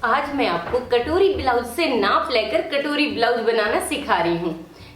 आज मैं आपको कटोरी ब्लाउज से नाप लेकर कटोरी ब्लाउज बनाना सिखा रही हूँ।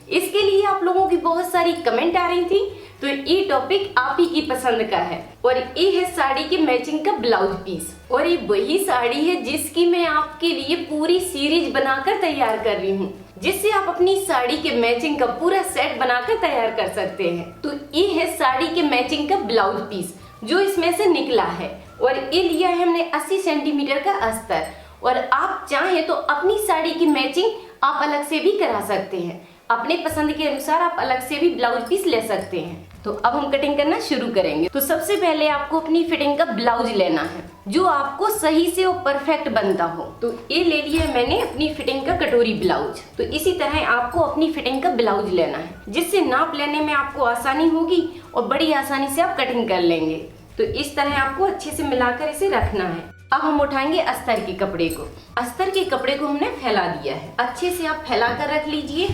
इसके लिए आप लोगों की बहुत सारी कमेंट आ रही थी, तो ये टॉपिक आप ही की पसंद का है। और ये है साड़ी के मैचिंग का ब्लाउज पीस, और ये वही साड़ी है जिसकी मैं आपके लिए पूरी सीरीज बनाकर तैयार कर रही हूँ, जिससे आप अपनी साड़ी के मैचिंग का पूरा सेट बनाकर तैयार कर सकते हैं। तो ये है साड़ी के मैचिंग का ब्लाउज पीस जो इसमें से निकला है, और ये लिया है हमने 80 सेंटीमीटर का अस्तर। और आप चाहें तो अपनी साड़ी की मैचिंग आप अलग से भी करा सकते हैं, अपने पसंद के अनुसार आप अलग से भी ब्लाउज पीस ले सकते हैं। तो अब हम कटिंग करना शुरू करेंगे। तो सबसे पहले आपको अपनी फिटिंग का ब्लाउज लेना है जो आपको सही से और परफेक्ट बनता हो। तो ये ले लिया है मैंने अपनी फिटिंग का कटोरी ब्लाउज। तो इसी तरह आपको अपनी फिटिंग का ब्लाउज लेना है, जिससे नाप लेने में आपको आसानी होगी और बड़ी आसानी से आप कटिंग कर लेंगे। तो इस तरह आपको अच्छे से मिलाकर इसे रखना है। अब हम उठाएंगे अस्तर के कपड़े को। अस्तर के कपड़े को हमने फैला दिया है, अच्छे से आप फैला कर रख लीजिए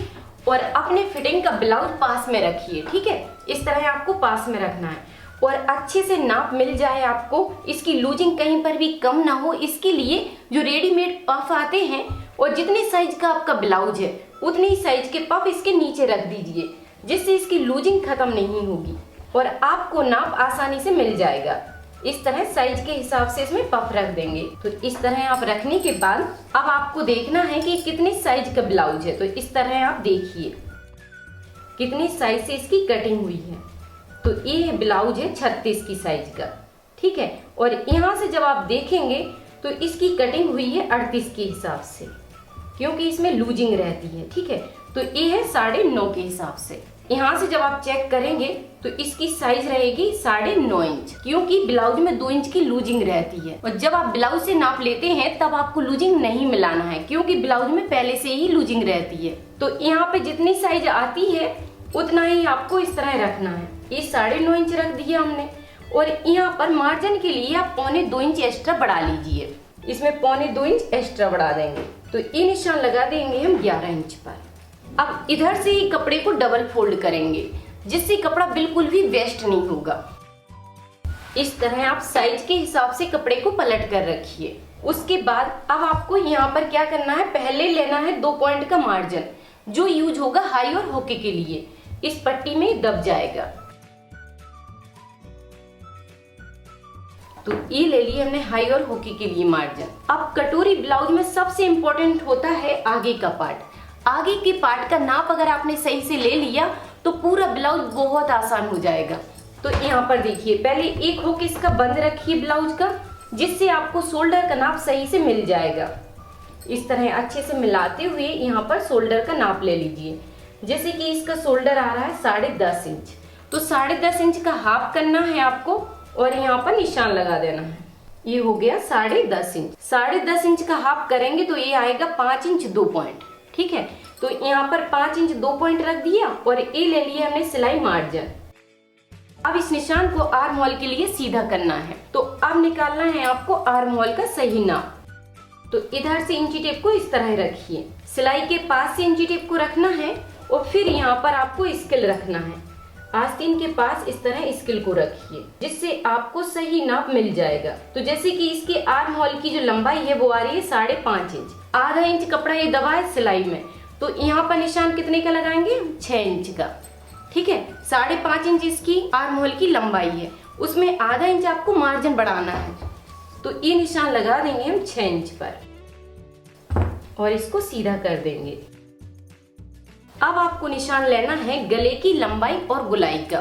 और अपने फिटिंग का ब्लाउज पास में रखिए। ठीक है, इस तरह आपको पास में रखना है और अच्छे से नाप मिल जाए आपको। इसकी लूजिंग कहीं पर भी कम ना हो, इसके लिए जो रेडीमेड पफ आते हैं और जितने साइज का आपका ब्लाउज है उतने ही साइज के पफ इसके नीचे रख दीजिए, जिससे इसकी लूजिंग खत्म नहीं होगी और आपको नाप आसानी से मिल जाएगा। इस तरह साइज के हिसाब से इसमें पफ रख देंगे। तो इस तरह आप रखने के बाद अब आपको देखना है कि कितने साइज का ब्लाउज है। तो इस तरह आप देखिए कितने साइज से इसकी कटिंग हुई है। तो ये ब्लाउज है 36 की साइज का। ठीक है, और यहाँ से जब आप देखेंगे तो इसकी कटिंग हुई है 38 के हिसाब से, क्योंकि इसमें लूजिंग रहती है। ठीक है, तो ये है 9.5 के हिसाब से। यहाँ से जब आप चेक करेंगे तो इसकी साइज रहेगी 9.5 इंच, क्योंकि ब्लाउज में 2 इंच की लूजिंग रहती है। और जब आप ब्लाउज से नाप लेते हैं तब आपको लूजिंग नहीं मिलाना है, क्योंकि ब्लाउज में पहले से ही लूजिंग रहती है। तो यहाँ पे जितनी साइज आती है उतना ही आपको इस तरह रखना है। ये 9.5 इंच रख दिया हमने, और यहाँ पर मार्जिन के लिए आप 1.25 इंच एक्स्ट्रा बढ़ा लीजिए। इसमें 1.25 इंच एक्स्ट्रा बढ़ा देंगे। तो ये निशान लगा देंगे हम 11 इंच पर। अब इधर से ही कपड़े को डबल फोल्ड करेंगे, जिससे कपड़ा बिल्कुल भी वेस्ट नहीं होगा। इस तरह आप साइज के हिसाब से कपड़े को पलट कर रखिए। उसके बाद अब आपको यहाँ पर क्या करना है, पहले लेना है 2 पॉइंट का मार्जिन जो यूज होगा हाई और होके के लिए। इस पट्टी में दब जाएगा। तो ये ले लिया हमने हाई और होके के लिए मार्जिन। अब कटोरी ब्लाउज में सबसे इम्पोर्टेंट होता है आगे का पार्ट। आगे के पार्ट का नाप अगर आपने सही से ले लिया तो पूरा ब्लाउज बहुत आसान हो जाएगा। तो यहाँ पर देखिए, पहले एक होक इसका बंद रखिए ब्लाउज का, जिससे आपको शोल्डर का नाप सही से मिल जाएगा। इस तरह अच्छे से मिलाते हुए यहाँ पर शोल्डर का नाप ले लीजिए। जैसे कि इसका शोल्डर आ रहा है 10.5 इंच, तो 10.5 इंच का हाफ करना है आपको और यहाँ पर निशान लगा देना है। ये हो गया 10.5 इंच। 10.5 इंच का हाफ करेंगे तो ये आएगा 5 इंच 2 पॉइंट। ठीक है, तो यहाँ पर 5 इंच 2 पॉइंट रख दिया और ये ले लिया हमने सिलाई मार्जिन। अब इस निशान को आर्म होल के लिए सीधा करना है। तो अब निकालना है आपको आर्म होल का सही नाप। तो इधर से इंची टेप को इस तरह रखिए, सिलाई के पास से इंची टेप को रखना है और फिर यहाँ पर आपको स्केल रखना है। आस्तीन के पास इस तरह स्केल को रखिए, जिससे आपको सही नाप मिल जाएगा। तो जैसे कि इसके आर्म होल की जो लंबाई है वो आ रही है 5.5 इंच। आधा इंच कपड़ा ये दबा है सिलाई में, तो यहाँ पर निशान कितने का लगाएंगे, 6 इंच का। ठीक है, 5.5 इंच इसकी आर्म होल की लंबाई है, उसमें आधा इंच आपको मार्जिन बढ़ाना है। तो ये निशान लगा देंगे हम 6 इंच पर और इसको सीधा कर देंगे। अब आपको निशान लेना है गले की लंबाई और गोलाई का।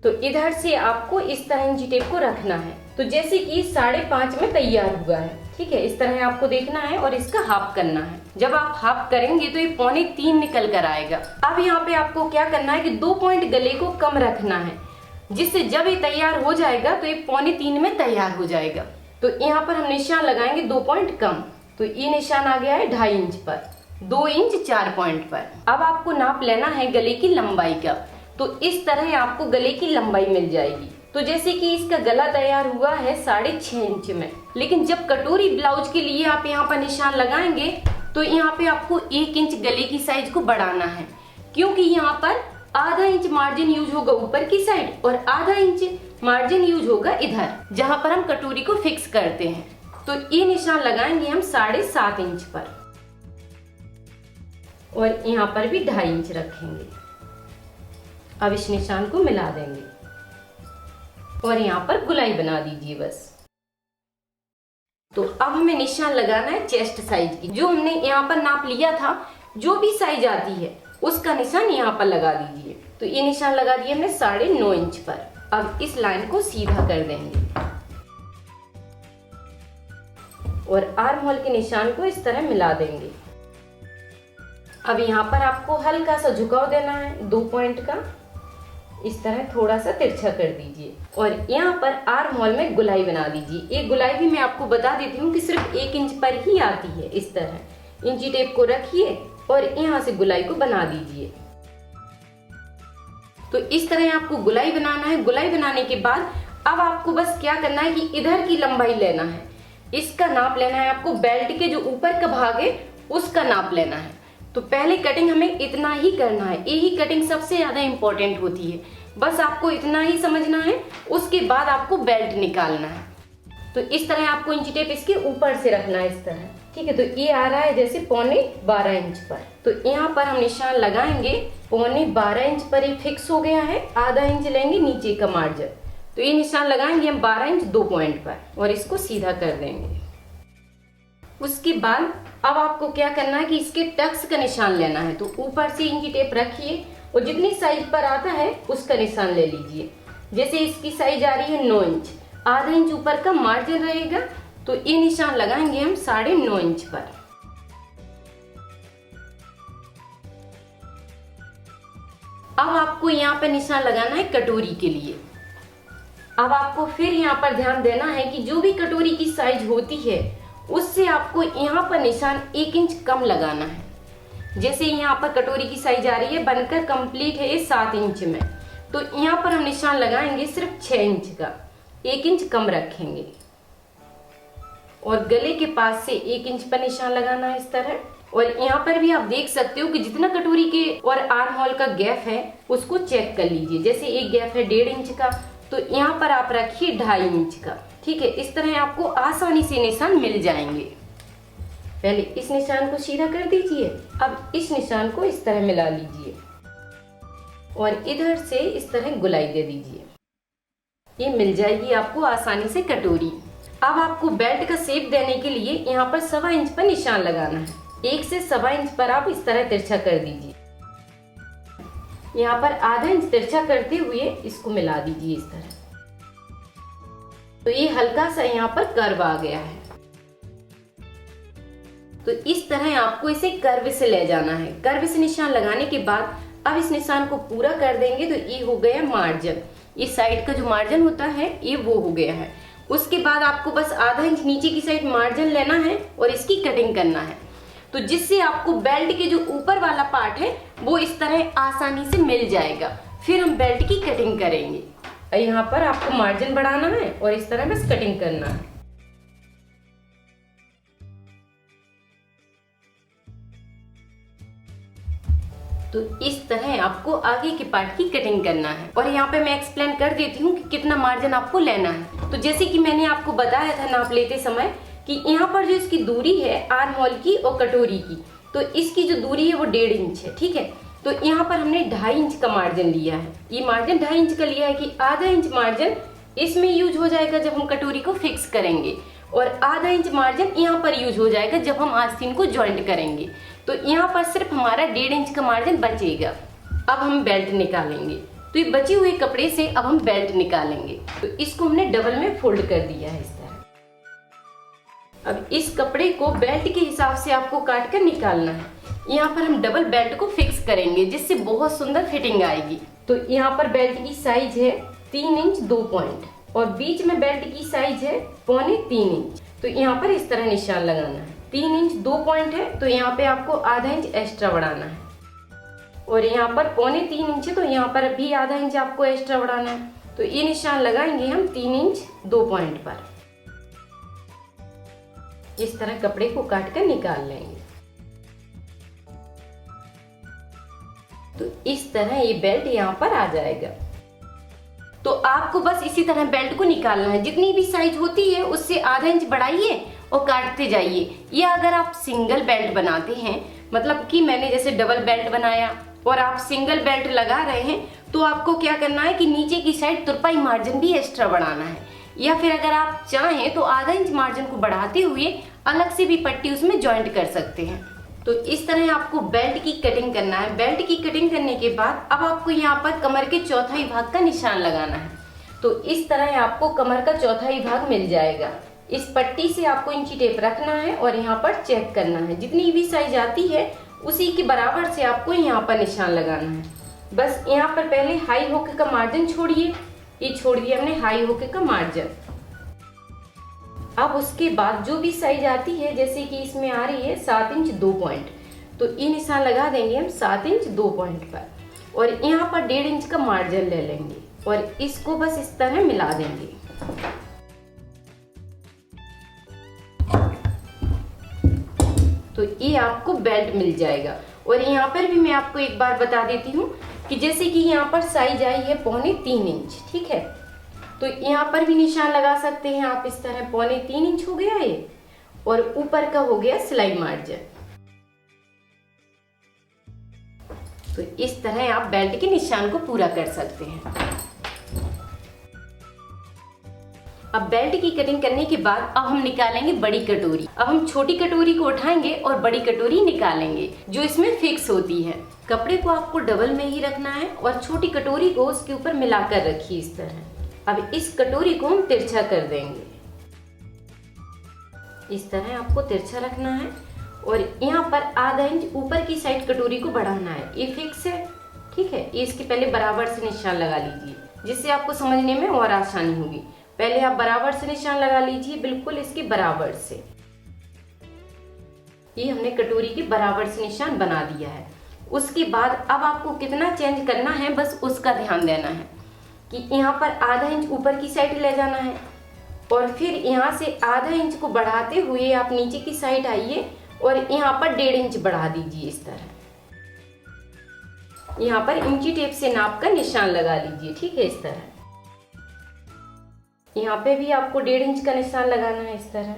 तो इधर से आपको इस तरह इंची टेप को रखना है। तो जैसे कि 5.5 में तैयार हुआ है। ठीक है, इस तरह आपको देखना है और इसका हाफ करना है। जब आप हाफ करेंगे तो ये 2.25 निकल कर आएगा। अब यहाँ पे आपको क्या करना है कि 2 पॉइंट गले को कम रखना है, जिससे जब ये तैयार हो जाएगा तो ये 2.25 में तैयार हो जाएगा। तो यहाँ पर हम निशान लगाएंगे 2 पॉइंट कम। तो ये निशान आ गया है 2.5 इंच पर, 2 इंच 4 पॉइंट पर। अब आपको नाप लेना है गले की लंबाई का। तो इस तरह आपको गले की लंबाई मिल जाएगी। तो जैसे कि इसका गला तैयार हुआ है 6.5 इंच में, लेकिन जब कटोरी ब्लाउज के लिए आप यहाँ पर निशान लगाएंगे तो यहाँ पे आपको 1 इंच गले की साइज को बढ़ाना है, क्योंकि यहाँ पर आधा इंच मार्जिन यूज होगा ऊपर की साइड और आधा इंच मार्जिन यूज होगा इधर, जहाँ पर हम कटोरी को फिक्स करते हैं। तो ये निशान लगाएंगे हम 7.5 इंच पर और यहाँ पर भी 2.5 इंच रखेंगे। अब इस निशान को मिला देंगे और यहाँ पर गुलाई बना दीजिए बस। तो अब हमें निशान लगाना है चेस्ट साइज की, जो हमने यहाँ पर नाप लिया था, जो भी साइज आती है उसका निशान यहाँ पर लगा दीजिए। तो ये निशान लगा दिया हमने 9.5 इंच पर। अब इस लाइन को सीधा कर देंगे और आर्म होल के निशान को इस तरह मिला देंगे। अब यहाँ पर आपको हल्का सा झुकाव देना है 2 पॉइंट का, इस तरह थोड़ा सा तिरछा कर दीजिए और यहाँ पर आर्म होल में गुलाई बना दीजिए। ये गुलाई भी मैं आपको बता देती हूँ कि सिर्फ 1 इंच पर ही आती है। इस तरह इंची टेप को रखिए और यहाँ से गुलाई को बना दीजिए। तो इस तरह आपको गुलाई बनाना है। गुलाई बनाने के बाद अब आपको बस क्या करना है कि इधर की लंबाई लेना है, इसका नाप लेना है आपको। बेल्ट के जो ऊपर का भाग है उसका नाप लेना है। तो पहले कटिंग हमें इतना ही करना है, यही कटिंग सबसे ज्यादा इंपॉर्टेंट होती है। बस आपको इतना ही समझना है, उसके बाद आपको बेल्ट निकालना है। तो इस तरह आपको इंची टेप इसके ऊपर से रखना है इस तरह, ठीक है। तो ये आ रहा है जैसे 12.25 इंच पर। तो यहाँ पर हम निशान लगाएंगे 12.25 इंच पर। ये फिक्स हो गया है। आधा इंच लेंगे नीचे का मार्जिन। तो ये निशान लगाएंगे हम 12 इंच 2 पॉइंट पर और इसको सीधा कर देंगे। उसके बाद अब आपको क्या करना है कि इसके टक्स का निशान लेना है। तो ऊपर से इंची टेप रखिए और जितनी साइज पर आता है उसका निशान ले लीजिए। जैसे इसकी साइज आ रही है 9 इंच, आधा इंच ऊपर का मार्जिन रहेगा। तो ये निशान लगाएंगे हम 9.5 इंच पर। अब आपको यहाँ पे निशान लगाना है कटोरी के लिए। अब आपको फिर यहाँ पर ध्यान देना है कि जो भी कटोरी की साइज होती है उससे आपको यहाँ पर निशान 1 इंच कम लगाना है। जैसे यहाँ पर कटोरी की साइज आ रही है, बनकर कंप्लीट है ये 7 इंच में, तो यहाँ पर हम निशान लगाएंगे सिर्फ 6 इंच का, 1 इंच कम रखेंगे और गले के पास से 1 इंच पर निशान लगाना है इस तरह। और यहाँ पर भी आप देख सकते हो कि जितना कटोरी के और आर्म होल का गैप है उसको चेक कर लीजिए। जैसे एक गैप है 1.5 इंच का, तो यहाँ पर आप रखिए 2.5 इंच का, ठीक है। इस तरह आपको आसानी से निशान मिल जाएंगे। पहले इस निशान को सीधा कर दीजिए। अब इस निशान को इस तरह मिला लीजिए और इधर से इस तरह गुलाई दे दीजिए। ये मिल जाएगी आपको आसानी से कटोरी। अब आपको बेल्ट का शेप देने के लिए यहाँ पर 1.25 इंच पर निशान लगाना है। 1 से 1.25 इंच पर आप इस तरह तिरछा कर दीजिए। यहाँ पर आधा इंच तिरछा करते हुए इसको मिला दीजिए इस तरह। तो ये हल्का सा यहाँ पर कर्व आ गया है। तो इस तरह आपको इसे कर्व से ले जाना है। कर्व से निशान लगाने के बाद अब इस निशान को पूरा कर देंगे। तो ये हो गया मार्जिन, इस साइड का जो मार्जिन होता है ये वो हो गया है। उसके बाद आपको बस आधा इंच नीचे की साइड मार्जिन लेना है और इसकी कटिंग करना है। तो जिससे आपको बेल्ट के जो ऊपर वाला पार्ट है वो इस तरह आसानी से मिल जाएगा। फिर हम बेल्ट की कटिंग करेंगे। यहाँ पर आपको मार्जिन बढ़ाना है और इस तरह बस कटिंग करना है। तो इस तरह आपको आगे के पार्ट की कटिंग करना है। और यहाँ पे मैं एक्सप्लेन कर देती हूँ कि कितना मार्जिन आपको लेना है। तो जैसे कि मैंने आपको बताया था नाप लेते समय कि यहाँ पर जो इसकी दूरी है आर्म होल की और कटोरी की, तो इसकी जो दूरी है वो 1.5 इंच है, ठीक है। तो यहाँ पर हमने 2.5 इंच का मार्जिन लिया है। ये मार्जिन 2.5 इंच का लिया है कि आधा इंच मार्जिन इसमें यूज हो जाएगा जब हम कटोरी को फिक्स करेंगे और आधा इंच मार्जिन यहाँ पर यूज हो जाएगा जब हम आस्तीन को जॉइंट करेंगे। तो यहाँ पर सिर्फ हमारा 1.5 इंच का मार्जिन बचेगा। अब हम बेल्ट निकालेंगे। तो ये बचे हुए कपड़े से अब हम बेल्ट निकालेंगे। तो इसको हमने डबल में फोल्ड कर दिया है इस तरह। अब इस कपड़े को बेल्ट के हिसाब से आपको काट कर निकालना है। यहाँ पर हम डबल बेल्ट को फिक्स करेंगे जिससे बहुत सुंदर फिटिंग आएगी। तो यहाँ पर बेल्ट की साइज है 3 इंच 2 पॉइंट और बीच में बेल्ट की साइज है 2.25 इंच। तो यहाँ पर इस तरह निशान लगाना है। 3 इंच 2 पॉइंट है तो यहाँ पे आपको आधा इंच एक्स्ट्रा बढ़ाना है और यहाँ पर 2.25 इंच है तो यहाँ पर भी आधा इंच आपको एक्स्ट्रा बढ़ाना है। तो ये निशान लगाएंगे हम 3 इंच 2 पॉइंट पर। इस तरह कपड़े को काट कर निकाल लेंगे। तो इस तरह ये बेल्ट यहाँ पर आ जाएगा। तो आपको बस इसी तरह बेल्ट को निकालना है। जितनी भी साइज होती है उससे आधा इंच बढ़ाइए और काटते जाइए। या अगर आप सिंगल बेल्ट बनाते हैं, मतलब कि मैंने जैसे डबल बेल्ट बनाया और आप सिंगल बेल्ट लगा रहे हैं, तो आपको क्या करना है कि नीचे की साइड तुरपाई मार्जिन भी एक्स्ट्रा बढ़ाना है। या फिर अगर आप चाहें तो आधा इंच मार्जिन को बढ़ाते हुए अलग से भी पट्टी उसमें ज्वाइंट कर सकते हैं। तो इस तरह आपको बेल्ट की कटिंग करना है। बेल्ट की कटिंग करने के बाद अब आपको यहाँ पर कमर के चौथाई भाग का निशान लगाना है। तो इस तरह आपको कमर का चौथाई भाग मिल जाएगा। इस पट्टी से आपको इंची टेप रखना है और यहाँ पर चेक करना है। जितनी भी साइज आती है उसी के बराबर से आपको यहाँ पर निशान लगाना है। बस यहाँ पर पहले हाई होके का मार्जिन छोड़िए, ये छोड़ दिया हमने हाई होके का मार्जिन। अब उसके बाद जो भी साइज आती है, जैसे कि इसमें आ रही है 7 इंच 2 पॉइंट, तो ये निशान लगा देंगे हम 7 इंच 2 पॉइंट पर और यहाँ पर 1.5 इंच का मार्जिन ले लेंगे और इसको बस इस तरह मिला देंगे। तो ये आपको बेल्ट मिल जाएगा। और यहाँ पर भी मैं आपको एक बार बता देती हूँ कि जैसे कि यहाँ पर साइज आई है 3.25 इंच, ठीक है, तो यहाँ पर भी निशान लगा सकते हैं आप इस तरह। 3.25 इंच हो गया ये और ऊपर का हो गया सिलाई मार्जिन। तो इस तरह आप बेल्ट के निशान को पूरा कर सकते हैं। अब बेल्ट की कटिंग करने के बाद अब हम निकालेंगे बड़ी कटोरी। अब हम छोटी कटोरी को उठाएंगे और बड़ी कटोरी निकालेंगे जो इसमें फिक्स होती है। कपड़े को आपको डबल में ही रखना है और छोटी कटोरी को उसके ऊपर मिलाकर रखिए इस तरह। अब इस कटोरी को हम तिरछा कर देंगे। इस तरह आपको तिरछा रखना है और यहाँ पर आधा इंच ऊपर की साइड कटोरी को बढ़ाना है। ये फिक्स है, ठीक है। ये इसके पहले बराबर से निशान लगा लीजिए जिससे आपको समझने में और आसानी होगी। पहले आप बराबर से निशान लगा लीजिए, बिल्कुल इसके बराबर से। ये हमने कटोरी के बराबर से निशान बना दिया है। उसके बाद अब आपको कितना चेंज करना है बस उसका ध्यान देना है कि यहाँ पर आधा इंच ऊपर की साइड ले जाना है और फिर यहाँ से आधा इंच को बढ़ाते हुए आप नीचे की साइड आइए और यहाँ पर 1.5 इंच बढ़ा दीजिए इस तरह। यहाँ पर इंची टेप से नाप कर निशान लगा लीजिए, ठीक है, इस तरह। यहाँ पे भी आपको 1.5 इंच का निशान लगाना है इस तरह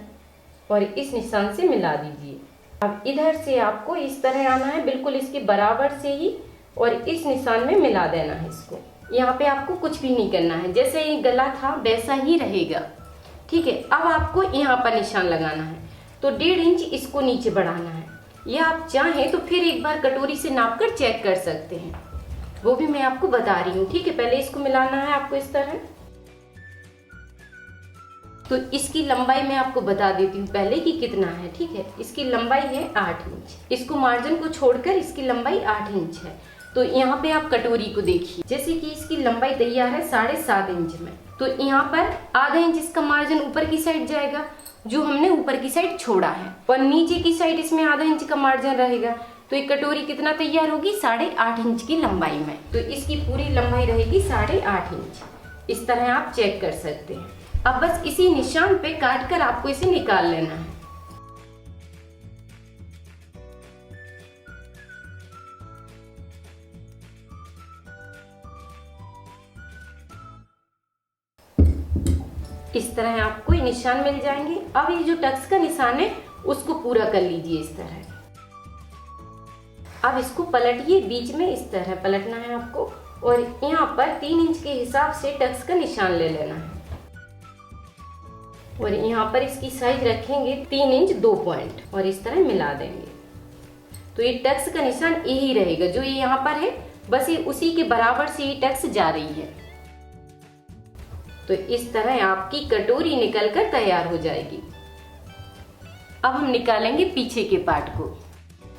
और इस निशान से मिला दीजिए। अब इधर से आपको इस तरह आना है, बिल्कुल इसके बराबर से ही, और इस निशान में मिला देना है इसको। यहाँ पे आपको कुछ भी नहीं करना है, जैसे ये गला था वैसा ही रहेगा, ठीक है। अब आपको यहाँ पर निशान लगाना है तो 1.5 इंच इसको नीचे बढ़ाना है, या आप चाहें तो फिर एक बार कटोरी से नाप कर चेक कर सकते हैं, वो भी मैं आपको बता रही हूँ, ठीक है। पहले इसको मिलाना है आपको इस तरह। तो इसकी लंबाई मैं आपको बता देती हूँ पहले कि कितना है, ठीक है। इसकी लंबाई है 8 इंच। इसको मार्जिन को छोड़कर इसकी लंबाई 8 इंच है। तो यहाँ पे आप कटोरी को देखिए, जैसे कि इसकी लंबाई तैयार है 7.5 इंच में, तो यहाँ पर आधा इंच इसका मार्जिन ऊपर की साइड जाएगा जो हमने ऊपर की साइड छोड़ा है, और नीचे की साइड इसमें आधा इंच का मार्जिन रहेगा। तो ये कटोरी कितना तैयार होगी 8.5 इंच की लंबाई में। तो इसकी पूरी लंबाई रहेगी 8.5 इंच। इस तरह आप चेक कर सकते हैं। अब बस इसी निशान पे काट कर आपको इसे निकाल लेना है। इस तरह आपको ये निशान मिल जाएंगे। अब ये जो टक्स का निशान है उसको पूरा कर लीजिए इस तरह। अब इसको पलटिए, बीच में इस तरह पलटना है आपको, और यहाँ पर 3 इंच के हिसाब से टक्स का निशान ले लेना है, और यहाँ पर इसकी साइज रखेंगे 3 इंच 2 पॉइंट और इस तरह मिला देंगे। तो ये टक्स का निशान यही रहेगा जो ये यहाँ पर है, बस ये उसी के बराबर से ये टक्स जा रही है। तो इस तरह आपकी कटोरी निकलकर तैयार हो जाएगी। अब हम निकालेंगे पीछे के पार्ट को।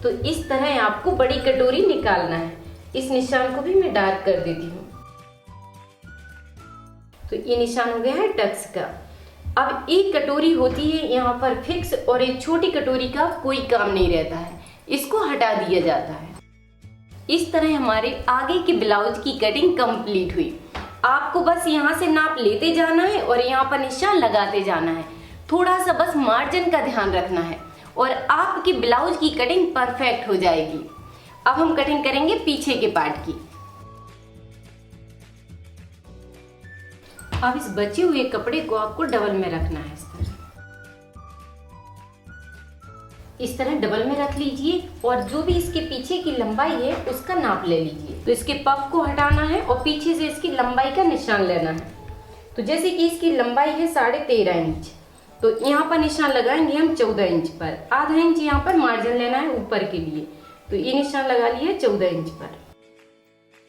तो इस तरह आपको बड़ी कटोरी निकालना है। इस निशान को भी मैं डार्क कर देती हूँ। तो ये निशान हो गया है टक्स का। अब एक कटोरी होती है यहाँ पर फिक्स, और एक छोटी कटोरी का कोई काम नहीं रहता है, इसको हटा दिया जाता है। इस तरह हमारे आगे के ब्लाउज की कटिंग कंप्लीट हुई। आपको बस यहाँ से नाप लेते जाना है और यहाँ पर निशान लगाते जाना है। थोड़ा सा बस मार्जिन का ध्यान रखना है और आपकी ब्लाउज की कटिंग परफेक्ट हो जाएगी। अब हम कटिंग करेंगे पीछे के पार्ट की। अब इस बचे हुए कपड़े को आपको डबल में रखना है इस तरह। इस तरह डबल में रख लीजिए और जो भी इसके पीछे की लंबाई है उसका नाप ले लीजिए। तो इसके पफ को हटाना है और पीछे से इसकी लंबाई का निशान लेना है। तो जैसे कि इसकी लंबाई है 13.5 इंच, तो यहाँ पर निशान लगाएंगे हम 14 इंच पर। आधा इंच यहाँ पर मार्जिन लेना है ऊपर के लिए, तो ये निशान लगा लिया 14 इंच पर।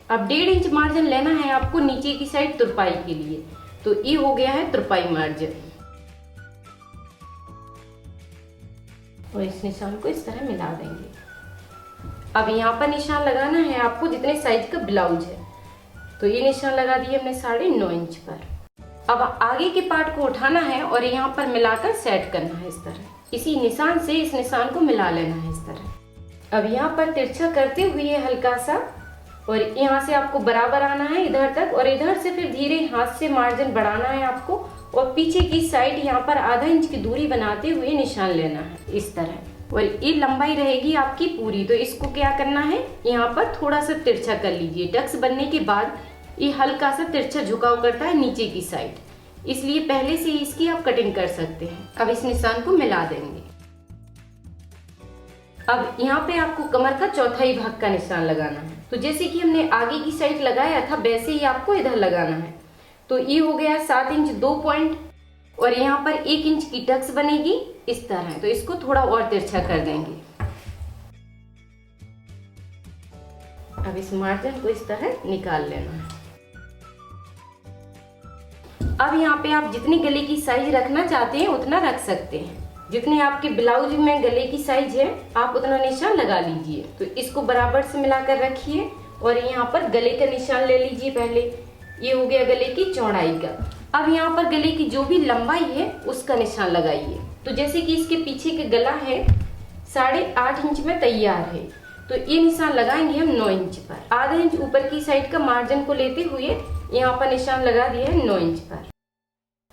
अब 1.5 इंच मार्जिन लेना है आपको नीचे की साइड तुरपाई के लिए, तो ये हो गया है तुरपाई मार्जिन। और इस निशान को इस तरह मिला देंगे। अब यहाँ पर निशान लगाना है आपको जितने साइज का ब्लाउज है, तो ये निशान लगा दिए हमने 9.5 इंच पर। अब आगे के पार्ट को उठाना है और यहाँ पर मिलाकर सेट करना है इस तरह। इसी निशान से इस निशान को मिला लेना है इस तरह। अब यहाँ पर तिरछा करते हुए हल्का सा, और यहाँ से आपको बराबर आना है इधर तक, और इधर से फिर धीरे हाथ से मार्जिन बढ़ाना है आपको, और पीछे की साइड यहाँ पर आधा इंच की दूरी बनाते हुए निशान लेना है इस तरह। और ये लंबाई रहेगी आपकी पूरी। तो इसको क्या करना है, यहाँ पर थोड़ा सा तिरछा कर लीजिए। टक्स बनने के बाद ये हल्का सा तिरछा झुकाव करता है नीचे की साइड, इसलिए पहले से इसकी आप कटिंग कर सकते हैं। अब इस निशान को मिला देंगे। अब यहाँ पे आपको कमर का चौथाई भाग का निशान लगाना है। तो जैसे कि हमने आगे की साइड लगाया था वैसे ही आपको इधर लगाना है। तो ये हो गया 7 इंच 2 पॉइंट, और यहाँ पर 1 इंच की टक्स बनेगी इस तरह। तो इसको थोड़ा और तिरछा कर देंगे। अब इस मार्जिन को इस तरह निकाल लेना है। अब यहाँ पे आप जितनी गले की साइज रखना चाहते हैं उतना रख सकते हैं। जितने आपके ब्लाउज में गले की साइज है आप उतना निशान लगा लीजिए। तो इसको बराबर से मिलाकर रखिए और यहाँ पर गले का निशान ले लीजिए पहले। ये हो गया गले की चौड़ाई का। अब यहाँ पर गले की जो भी लंबाई है उसका निशान लगाइए। तो जैसे कि इसके पीछे का गला है 8.5 इंच में तैयार है, तो ये निशान लगाएंगे हम 9 इंच पर। आधा इंच ऊपर की साइड का मार्जिन को लेते हुए यहाँ पर निशान लगा दिया है 9 इंच पर,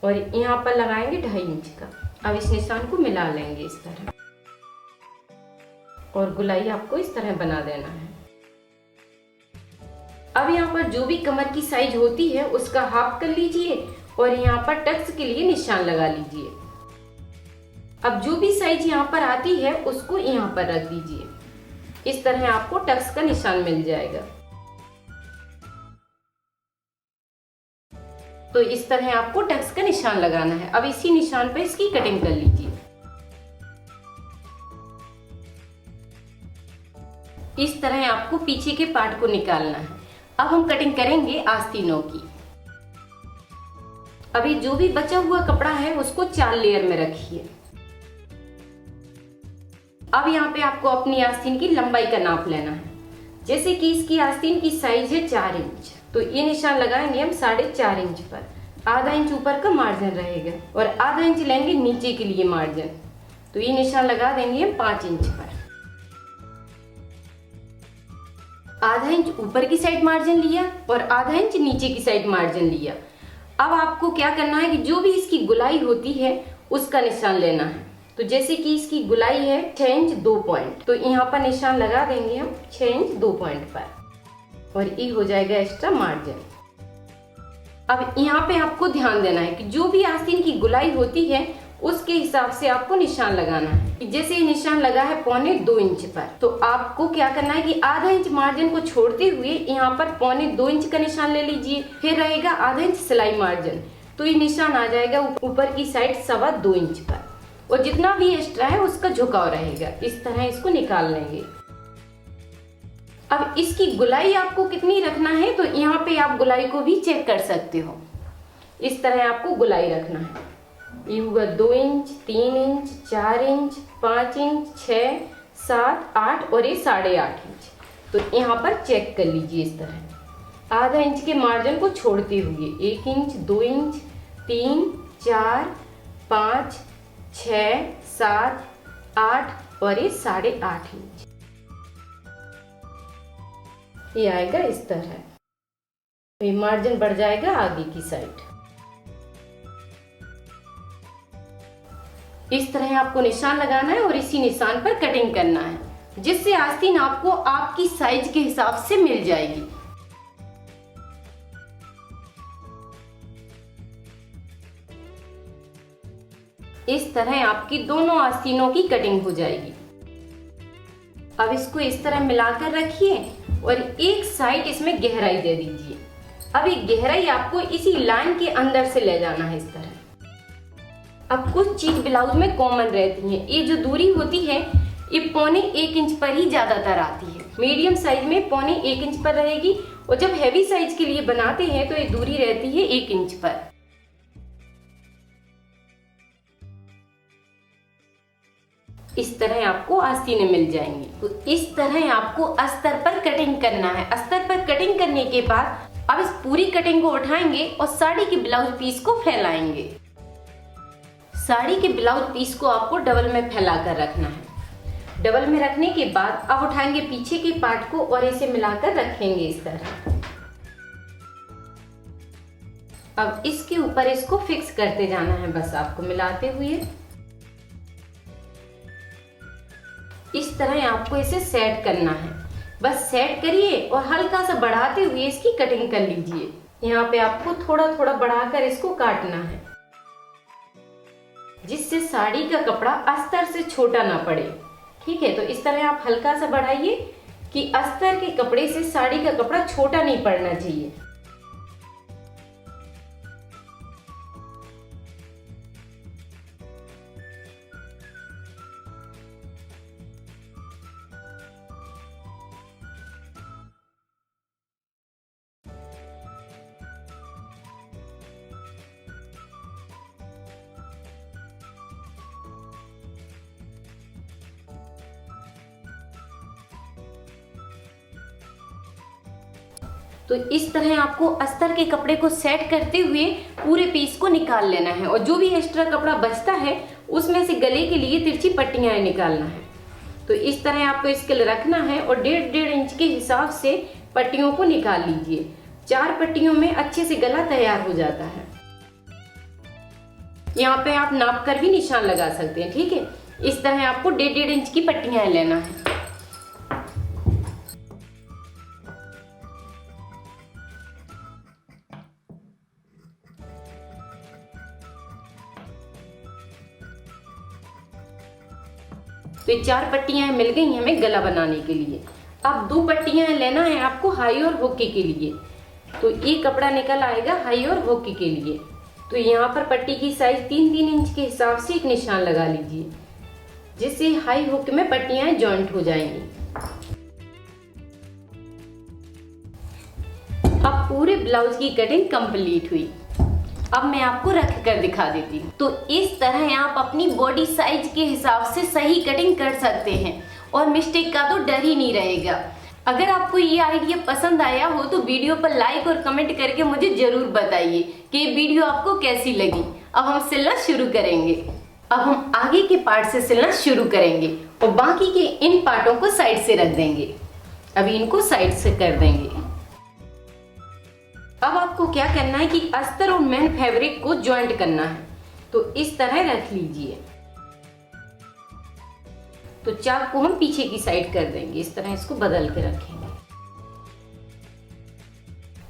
और यहाँ पर लगाएंगे 2.5 इंच का। अब इस निशान को मिला लेंगे इस तरह, और गुलाई आपको इस तरह बना देना है। अब यहाँ पर जो भी कमर की साइज होती है उसका हाफ कर लीजिए और यहाँ पर टक्स के लिए निशान लगा लीजिए। अब जो भी साइज यहाँ पर आती है उसको यहाँ पर रख दीजिए। इस तरह आपको टक्स का निशान मिल जाएगा। तो इस तरह आपको टक्स का निशान लगाना है। अब इसी निशान पर इसकी कटिंग कर लीजिए। इस तरह आपको पीछे के पार्ट को निकालना है। अब हम कटिंग करेंगे आस्तीनों की। अभी जो भी बचा हुआ कपड़ा है उसको 4 लेयर में रखिए। अब यहाँ पे आपको अपनी आस्तीन की लंबाई का नाप लेना है। जैसे कि इसकी आस्तीन की साइज है 4 इंच, तो ये निशान लगाएंगे हम 4.5 इंच पर। आधा इंच ऊपर का मार्जिन रहेगा और आधा इंच लेंगे नीचे के लिए मार्जिन, तो ये निशान लगा देंगे हम 5 इंच पर। आधा इंच ऊपर की साइड मार्जिन लिया और आधा इंच नीचे की साइड मार्जिन लिया। अब आपको क्या करना है कि जो भी इसकी गुलाई होती है उसका निशान लेना है। तो जैसे कि इसकी गुलाई है 6 इंच 2 पॉइंट, तो यहाँ पर निशान लगा देंगे हम 6 इंच 2 पॉइंट पर, और ये हो जाएगा एक्स्ट्रा मार्जिन। अब यहाँ पे आपको ध्यान देना है कि जो भी आस्तीन की गुलाई होती है उसके हिसाब से आपको निशान लगाना है। जैसे ये निशान लगा है 1.25 इंच पर, तो आपको क्या करना है कि आधा इंच मार्जिन को छोड़ते हुए यहाँ पर 1.25 इंच का निशान ले लीजिए। फिर रहेगा आधा इंच सिलाई मार्जिन, तो ये निशान आ जाएगा ऊपर की साइड 2.25 इंच पर, और जितना भी एक्स्ट्रा है उसका झुकाव रहेगा। इस तरह इसको निकाल लेंगे। अब इसकी गुलाई आपको कितनी रखना है, तो यहाँ पे आप गुलाई को भी चेक कर सकते हो। इस तरह आपको गुलाई रखना है। ये होगा 2 इंच 3 इंच 4 इंच 5 इंच 6 7 8 और ये 8.5 इंच। तो यहाँ पर चेक कर लीजिए इस तरह आधा इंच के मार्जिन को छोड़ते हुए 1 इंच 2 इंच 3 4 5 6 7 8 और ये 8.5 इंच। ये आएगा इस तरह। ये मार्जिन बढ़ जाएगा आगे की साइड। इस तरह आपको निशान लगाना है और इसी निशान पर कटिंग करना है, जिससे आस्तीन आपको आपकी साइज के हिसाब से मिल जाएगी। इस तरह आपकी दोनों आस्तीनों की कटिंग हो जाएगी। अब इसको इस तरह मिलाकर रखिए और एक साइड इसमें गहराई दे दीजिए। अब ये गहराई आपको इसी लाइन के अंदर से ले जाना है इस तरह। अब कुछ चीज ब्लाउज में कॉमन रहती है, ये जो दूरी होती है ये 1.25 इंच पर ही ज्यादातर आती है। मीडियम साइज में 1.25 इंच पर रहेगी और जब हैवी साइज के लिए बनाते हैं तो ये दूरी रहती है 1 इंच पर। इस तरह आपको आस्तीनें मिल जाएंगी। तो इस तरह आपको अस्तर पर कटिंग करना है। अस्तर पर कटिंग करने के बाद अब इस पूरी कटिंग को उठाएंगे और साड़ी के ब्लाउज पीस को फैलाएंगे। साड़ी के ब्लाउज पीस को आपको डबल में फैला कर रखना है। डबल में रखने के बाद अब उठाएंगे पीछे के पार्ट को और इसे मिलाकर रखेंगे इस तरह। अब इसके ऊपर इसको फिक्स करते जाना है बस आपको मिलाते हुए। इस तरह आपको इसे सेट करना है। बस सेट करिए और हल्का सा बढ़ाते हुए इसकी कटिंग कर लीजिए। यहाँ पे आपको थोड़ा थोड़ा बढ़ाकर इसको काटना है जिससे साड़ी का कपड़ा अस्तर से छोटा ना पड़े। ठीक है, तो इस तरह आप हल्का सा बढ़ाइए कि अस्तर के कपड़े से साड़ी का कपड़ा छोटा नहीं पड़ना चाहिए। तो इस तरह आपको अस्तर के कपड़े को सेट करते हुए पूरे पीस को निकाल लेना है और जो भी एक्स्ट्रा कपड़ा बचता है उसमें से गले के लिए तिरछी पट्टियां निकालना है। तो इस तरह आपको इसके लिए रखना है और 1.5 इंच के हिसाब से पट्टियों को निकाल लीजिए। 4 पट्टियों में अच्छे से गला तैयार हो जाता है। यहाँ पे आप नाप कर भी निशान लगा सकते हैं। ठीक है, इस तरह आपको 1.5 इंच की पट्टियां लेना है। तो ये 4 पट्टियां मिल गई हमें गला बनाने के लिए। अब 2 पट्टियां लेना है आपको हाई और होके के लिए। तो ये कपड़ा निकल आएगा हाई और होके के लिए। तो यहाँ पर पट्टी की साइज 3-3 इंच के हिसाब से एक निशान लगा लीजिए जिससे हाई हुक में पट्टियां जॉइंट हो जाएंगी। अब पूरे ब्लाउज की कटिंग कंप्लीट हुई। अब मैं आपको रख कर दिखा देती हूँ। तो इस तरह आप अपनी बॉडी साइज के हिसाब से सही कटिंग कर सकते हैं और मिस्टेक का तो डर ही नहीं रहेगा। अगर आपको ये आइडिया पसंद आया हो तो वीडियो पर लाइक और कमेंट करके मुझे जरूर बताइए कि ये वीडियो आपको कैसी लगी। अब हम सिलना शुरू करेंगे। अब हम आगे के पार्ट से सिलना शुरू करेंगे और बाकी के इन पार्टों को साइड से रख देंगे। अभी इनको साइड से कर देंगे। अब आपको क्या करना है कि अस्तर और मेन फैब्रिक को ज्वाइंट करना है। तो इस तरह रख लीजिए। तो चाक को हम पीछे की साइड कर देंगे। इस तरह इसको बदल के रखेंगे।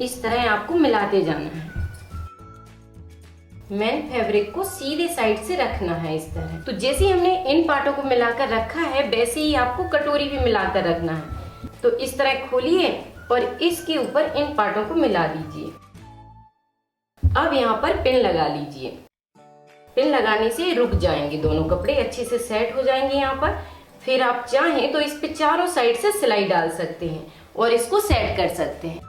इस तरह आपको मिलाते जाना है। मेन फैब्रिक को सीधे साइड से रखना है इस तरह। तो जैसे हमने इन पार्टों को मिलाकर रखा है वैसे ही आपको कटोरी भी मिलाकर रखना है। तो इस तरह खोलिए और इसके ऊपर इन पार्टों को मिला दीजिए। अब यहाँ पर पिन लगा लीजिए। पिन लगाने से रुक जाएंगे दोनों कपड़े, अच्छे से सेट हो जाएंगे यहाँ पर। फिर आप चाहें तो इस पे चारों साइड से सिलाई डाल सकते हैं और इसको सेट कर सकते हैं।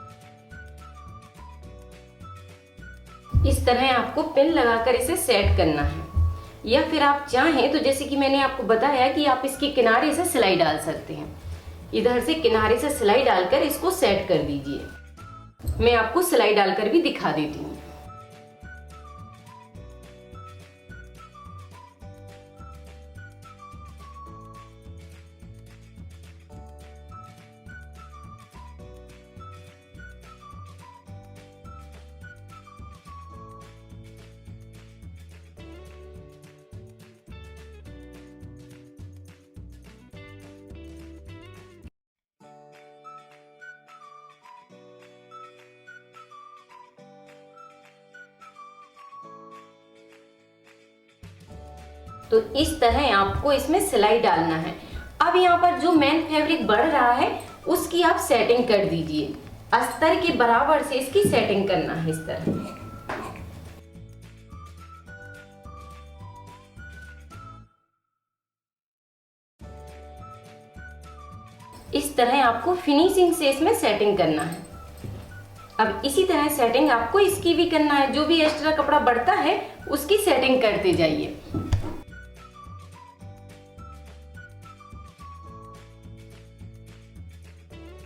इस तरह आपको पिन लगाकर इसे सेट करना है। या फिर आप चाहें तो जैसे कि मैंने आपको बताया कि आप इसके किनारे से सिलाई डाल सकते हैं। इधर से किनारे से सिलाई डालकर इसको सेट कर दीजिए। मैं आपको सिलाई डालकर भी दिखा देती हूँ। तो इस तरह आपको इसमें सिलाई डालना है। अब यहाँ पर जो मेन फैब्रिक बढ़ रहा है उसकी आप सेटिंग कर दीजिए। अस्तर के बराबर से इसकी सेटिंग करना है इस तरह। इस तरह आपको फिनिशिंग से इसमें सेटिंग करना है। अब इसी तरह सेटिंग आपको इसकी भी करना है। जो भी एक्स्ट्रा कपड़ा बढ़ता है उसकी सेटिंग करते जाइए।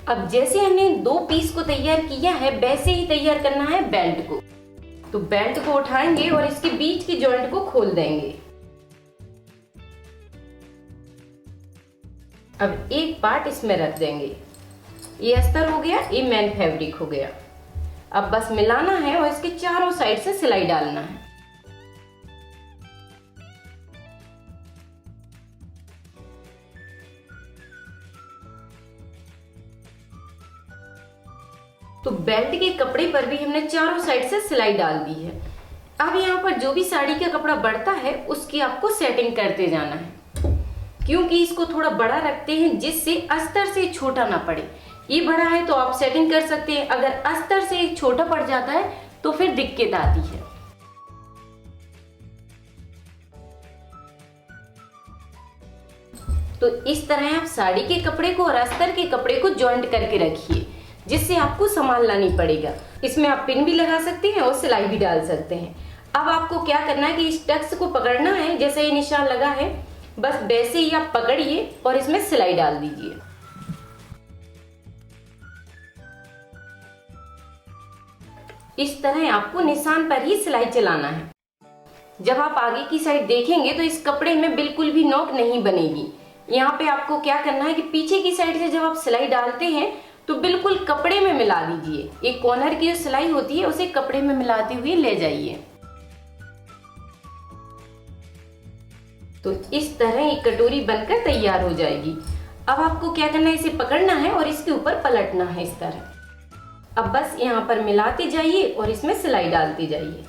अब जैसे हमने 2 पीस को तैयार किया है वैसे ही तैयार करना है बेल्ट को। तो बेल्ट को उठाएंगे और इसके बीच की जॉइंट को खोल देंगे। अब एक पार्ट इसमें रख देंगे। ये अस्तर हो गया, ये मेन फैब्रिक हो गया। अब बस मिलाना है और इसके चारों साइड से सिलाई डालना है। तो बेल्ट के कपड़े पर भी हमने चारों साइड से सिलाई डाल दी है। अब यहाँ पर जो भी साड़ी का कपड़ा बढ़ता है उसकी आपको सेटिंग करते जाना है, क्योंकि इसको थोड़ा बड़ा रखते हैं जिससे अस्तर से छोटा ना पड़े। ये बड़ा है तो आप सेटिंग कर सकते हैं, अगर अस्तर से छोटा पड़ जाता है तो फिर दिक्कत आती है। तो इस तरह आप साड़ी के कपड़े को और अस्तर के कपड़े को जॉइंट करके रखिए, जिससे आपको संभालना नहीं पड़ेगा। इसमें आप पिन भी लगा सकते हैं और सिलाई भी डाल सकते हैं। अब आपको क्या करना है कि इस टक्स को पकड़ना है, जैसे ये निशान लगा है बस वैसे ही आप पकड़िए और इसमें सिलाई डाल दीजिए। इस तरह आपको निशान पर ही सिलाई चलाना है। जब आप आगे की साइड देखेंगे तो इस कपड़े में बिल्कुल भी नोक नहीं बनेगी। यहाँ पे आपको क्या करना है कि पीछे की साइड से जब आप सिलाई डालते हैं तो बिल्कुल कपड़े में मिला दीजिए। एक कॉर्नर की जो सिलाई होती है उसे कपड़े में मिलाते हुए ले जाइए। तो इस तरह एक कटोरी बनकर तैयार हो जाएगी। अब आपको क्या करना है, इसे पकड़ना है और इसके ऊपर पलटना है इस तरह। अब बस यहाँ पर मिलाते जाइए और इसमें सिलाई डालते जाइए।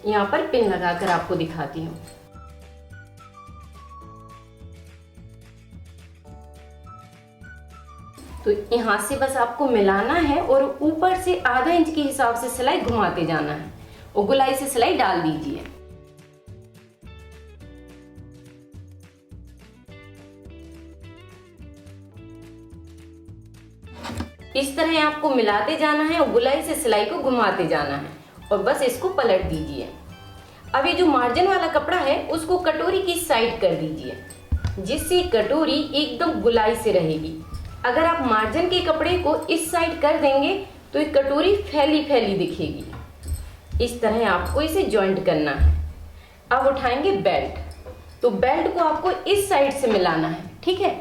यहाँ पर पिन लगाकर आपको दिखाती हूँ। तो यहाँ से बस आपको मिलाना है और ऊपर से आधा इंच के हिसाब से सिलाई घुमाते जाना है और गोलाई से सिलाई डाल दीजिए। इस तरह आपको मिलाते जाना है और गोलाई से सिलाई को घुमाते जाना है और बस इसको पलट दीजिए। अब ये जो मार्जिन वाला कपड़ा है उसको कटोरी की साइड कर दीजिए, जिससे कटोरी एकदम गोलाई से रहेगी। अगर आप मार्जिन के कपड़े को इस साइड कर देंगे तो ये कटोरी फैली फैली दिखेगी। इस तरह आपको इसे जॉइंट करना है। अब उठाएंगे बेल्ट। तो बेल्ट को आपको इस साइड से मिलाना है, ठीक है।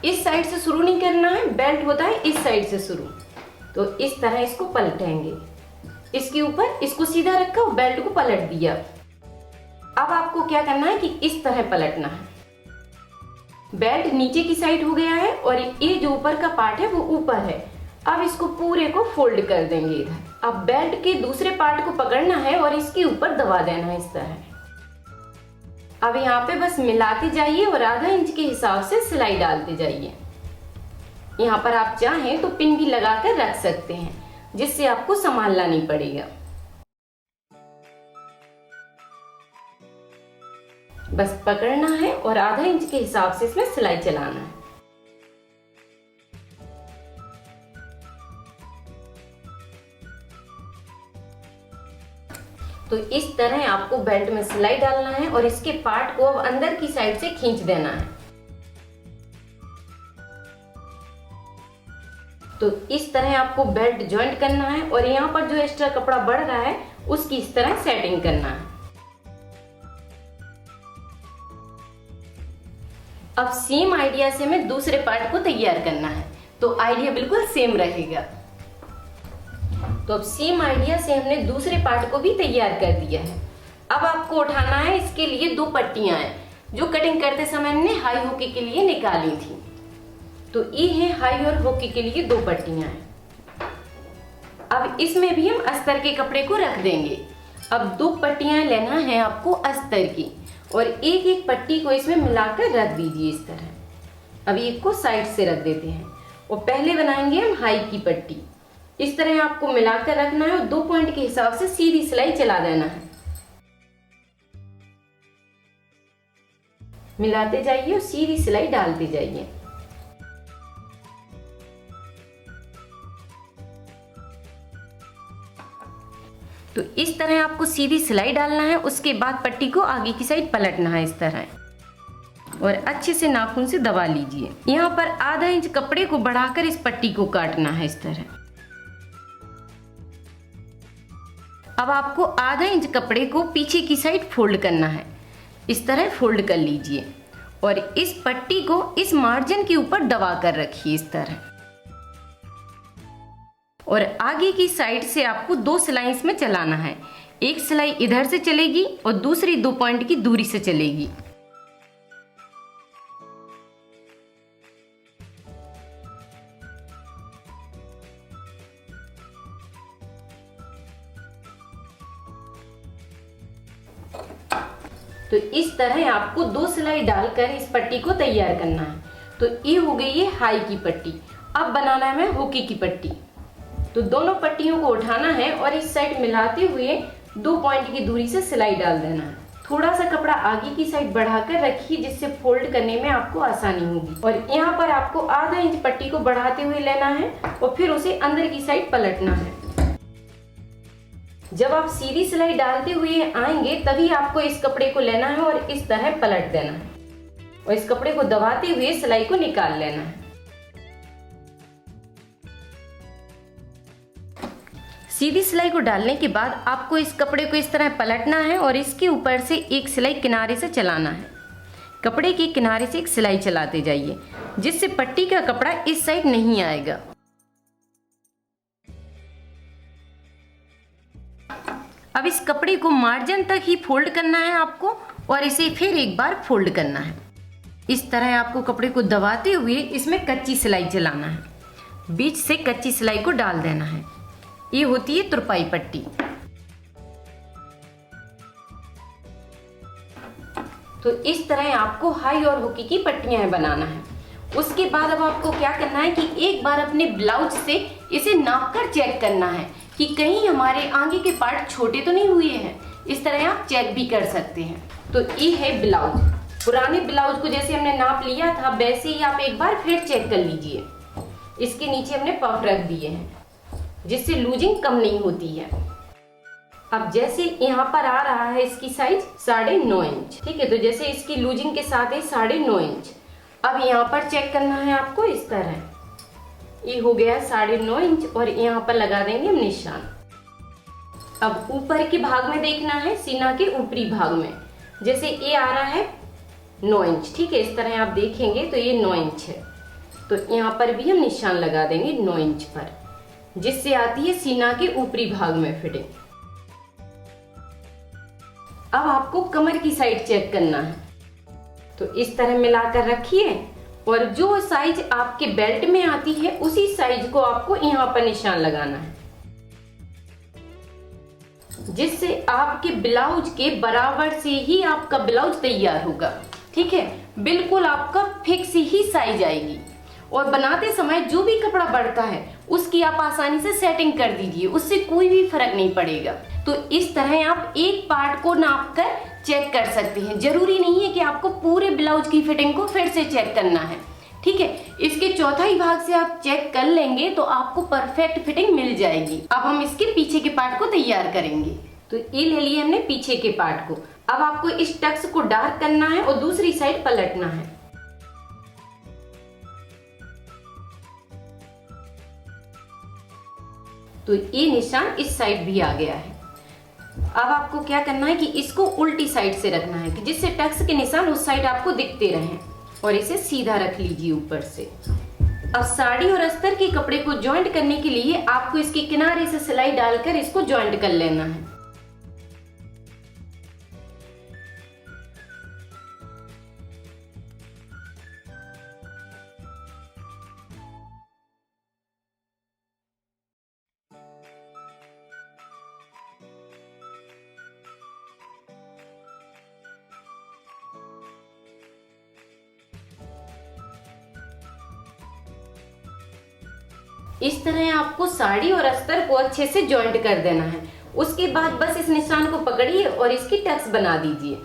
इस साइड से शुरू नहीं करना है, बेल्ट होता है इस साइड से शुरू। तो इस तरह इसको पलटेंगे, इसके ऊपर इसको सीधा रखा और बेल्ट को पलट दिया। अब आपको क्या करना है कि इस तरह पलटना है। बेल्ट नीचे की साइड हो गया है और ये जो ऊपर का पार्ट है वो ऊपर है। अब इसको पूरे को फोल्ड कर देंगे इधर। अब बेल्ट के दूसरे पार्ट को पकड़ना है और इसके ऊपर दबा देना है इस तरह। अब यहाँ पे बस मिलाते जाइए और आधा इंच के हिसाब से सिलाई डालते जाइए। यहाँ पर आप चाहें तो पिन भी लगाकर रख सकते हैं, जिससे आपको संभालना नहीं पड़ेगा। बस पकड़ना है और आधा इंच के हिसाब से इसमें सिलाई चलाना है। तो इस तरह आपको बेल्ट में सिलाई डालना है और इसके पार्ट को अब अंदर की साइड से खींच देना है। तो इस तरह आपको बेल्ट जॉइंट करना है और यहाँ पर जो एक्स्ट्रा कपड़ा बढ़ रहा है उसकी इस तरह सेटिंग करना है। अब सेम आइडिया से हमें दूसरे पार्ट को तैयार करना है, तो आइडिया बिल्कुल सेम रहेगा। तो अब सेम आइडिया से हमने दूसरे पार्ट को भी तैयार कर दिया है। अब आपको उठाना है, इसके लिए 2 पट्टियां हैं जो कटिंग करते समय हमने हाई होकी के लिए निकाली थी। तो ये है हाई और होकी के लिए 2 पट्टियां हैं। अब इसमें भी हम अस्तर के कपड़े को रख देंगे। अब 2 पट्टियां लेना है आपको अस्तर की और एक एक पट्टी को इसमें मिलाकर रख दीजिए इस तरह। अब एक को साइड से रख देते हैं और पहले बनाएंगे हम हाई की पट्टी। इस तरह आपको मिलाकर रखना है और 2 पॉइंट के हिसाब से सीधी सिलाई चला देना है। मिलाते जाइए और सीधी सिलाई डालते जाइए। तो इस तरह आपको सीधी सिलाई डालना है। उसके बाद पट्टी को आगे की साइड पलटना है इस तरह और अच्छे से नाखून से दबा लीजिए। यहाँ पर आधा इंच कपड़े को बढ़ाकर इस पट्टी को काटना है इस तरह। अब आपको आधा इंच कपड़े को पीछे की साइड फोल्ड करना है। इस तरह फोल्ड कर लीजिए और इस पट्टी को इस मार्जिन के ऊपर दबा कर रखिए इस तरह। और आगे की साइड से आपको 2 सिलाई इसमें चलाना है। एक सिलाई इधर से चलेगी और दूसरी 2 पॉइंट की दूरी से चलेगी। तो इस तरह आपको 2 सिलाई डालकर इस पट्टी को तैयार करना है। तो ये हो गई है हाई की पट्टी। अब बनाना है हमें होकी की पट्टी। तो दोनों पट्टियों को उठाना है और इस साइड मिलाते हुए 2 पॉइंट की दूरी से सिलाई डाल देना है। थोड़ा सा कपड़ा आगे की साइड बढ़ाकर रखिए जिससे फोल्ड करने में आपको आसानी होगी। और यहाँ पर आपको आधा इंच पट्टी को बढ़ाते हुए लेना है और फिर उसे अंदर की साइड पलटना है। जब आप सीधी सिलाई डालते हुए आएंगे तभी आपको इस कपड़े को लेना है और इस तरह पलट देना है और इस कपड़े को दबाते हुए सिलाई को निकाल लेना है। सीधी सिलाई को डालने के बाद आपको इस कपड़े को इस तरह पलटना है और इसके ऊपर से एक सिलाई किनारे से चलाना है। कपड़े के किनारे से एक सिलाई चलाते जाइए जिससे पट्टी का कपड़ा इस साइड नहीं आएगा। अब इस कपड़े को मार्जिन तक ही फोल्ड करना है आपको और इसे फिर एक बार फोल्ड करना है। इस तरह आपको कपड़े को दबाते हुए इसमें कच्ची सिलाई चलाना है। बीच से कच्ची सिलाई को डाल देना है। ये होती है तुरपाई पट्टी। तो इस तरह आपको हाई और हुकी की पट्टियां बनाना है। उसके बाद अब आपको क्या करना है कि एक बार अपने ब्लाउज से इसे नापकर चेक करना है कि कहीं हमारे आगे के पार्ट छोटे तो नहीं हुए हैं। इस तरह आप चेक भी कर सकते हैं। तो ये है ब्लाउज। पुराने ब्लाउज को जैसे हमने नाप लिया था वैसे ही आप एक बार फिर चेक कर लीजिए। इसके नीचे हमने पफ रख दिए हैं जिससे लूजिंग कम नहीं होती है। अब जैसे यहाँ पर आ रहा है इसकी साइज 9.5 इंच, ठीक है। तो जैसे इसकी लूजिंग के साथ है 9.5 इंच। अब यहाँ पर चेक करना है आपको इस तरह। ये हो गया 9.5 इंच और यहाँ पर लगा देंगे हम निशान। अब ऊपर के भाग में देखना है, सीना के ऊपरी भाग में जैसे ये आ रहा है 9 इंच, ठीक है। इस तरह आप देखेंगे तो ये 9 इंच है। तो यहाँ पर भी हम निशान लगा देंगे 9 इंच पर, जिससे आती है सीना के ऊपरी भाग में फिटिंग। अब आपको कमर की साइड चेक करना है। तो इस तरह मिलाकर रखिए और जो साइज आपके बेल्ट में आती है उसी साइज को आपको यहाँ पर निशान लगाना है, जिससे आपके ब्लाउज के बराबर से ही आपका ब्लाउज तैयार होगा, ठीक है। बिल्कुल आपका फिक्स ही साइज आएगी। और बनाते समय जो भी कपड़ा बढ़ता है उसकी आप आसानी से सेटिंग कर दीजिए, उससे कोई भी फर्क नहीं पड़ेगा। तो इस तरह आप एक पार्ट को नापकर चेक कर सकते हैं। जरूरी नहीं है कि आपको पूरे ब्लाउज की फिटिंग को फिर से चेक करना है, ठीक है। इसके चौथाई भाग से आप चेक कर लेंगे तो आपको परफेक्ट फिटिंग मिल जाएगी। अब हम इसके पीछे के पार्ट को तैयार करेंगे। तो ये ले लिए हमने पीछे के पार्ट को। अब आपको इस टक्स को डार्क करना है और दूसरी साइड पलटना है। तो ये निशान इस साइड भी आ गया है। अब आपको क्या करना है कि इसको उल्टी साइड से रखना है कि जिससे टक्स के निशान उस साइड आपको दिखते रहें और इसे सीधा रख लीजिए ऊपर से। अब साड़ी और अस्तर के कपड़े को जॉइंट करने के लिए आपको इसके किनारे से सिलाई डालकर इसको जॉइंट कर लेना है। इस तरह आपको साड़ी और अस्तर को अच्छे से जॉइंट कर देना है। उसके बाद बस इस निशान को पकड़िए और इसकी टक्स बना दीजिए।